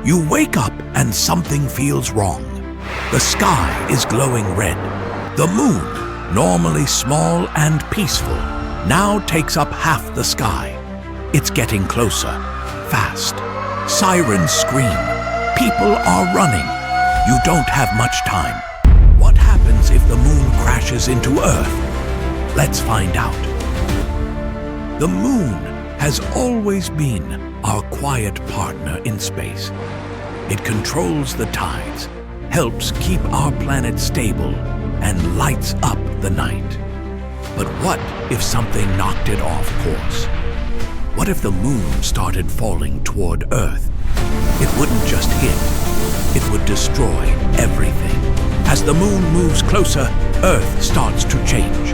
You wake up and something feels wrong. The sky is glowing red. The moon, normally small and peaceful, now takes up half the sky. It's getting closer, fast. Sirens scream. People are running. You don't have much time. What happens if the moon crashes into Earth? Let's find out. The moon has always been our quiet partner in space. It controls the tides, helps keep our planet stable, and lights up the night. But what if something knocked it off course? What if the moon started falling toward Earth? It wouldn't just hit, it would destroy everything. As the moon moves closer, Earth starts to change.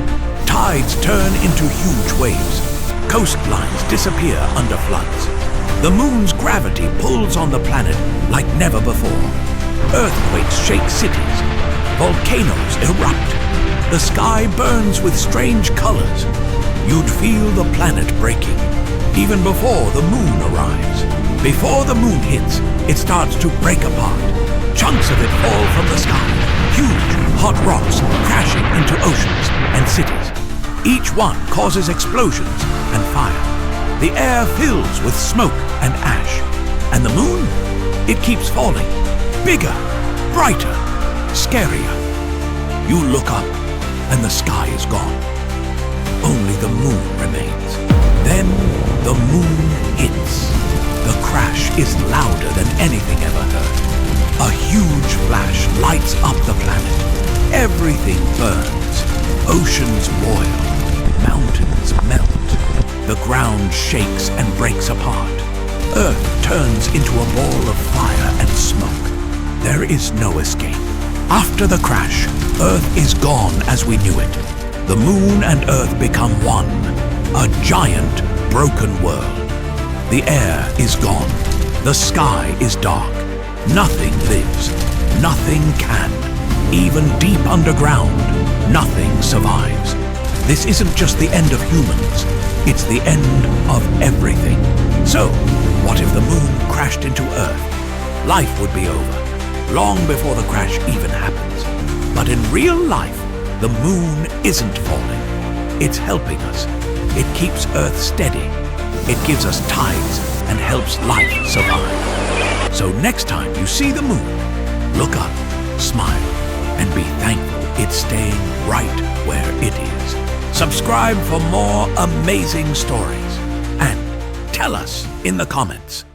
Tides turn into huge waves. Coastlines disappear under floods. The moon's gravity pulls on the planet like never before. Earthquakes shake cities. Volcanoes erupt. The sky burns with strange colors. You'd feel the planet breaking, even before the moon arrives. Before the moon hits, it starts to break apart. Chunks of it fall from the sky. Huge, hot rocks crashing into oceans and cities. Each one causes explosions and fire. The air fills with smoke and ash. And the moon? It keeps falling. Bigger, brighter, scarier. You look up, and the sky is gone. Only the moon remains. Then the moon hits. The crash is louder than anything ever heard. A huge flash lights up the planet. Everything burns. Oceans boil. Mountains melt. The ground shakes and breaks apart. Earth turns into a ball of fire and smoke. There is no escape. After the crash, Earth is gone as we knew it. The moon and Earth become one. A giant, broken world. The air is gone. The sky is dark. Nothing lives. Nothing can. Even deep underground, nothing survives. This isn't just the end of humans. It's the end of everything. So, what if the moon crashed into Earth? Life would be over, long before the crash even happens. But in real life, the moon isn't falling. It's helping us. It keeps Earth steady. It gives us tides and helps life survive. So next time you see the moon, look up, smile, and be thankful it's staying right where it is. Subscribe for more amazing stories and tell us in the comments.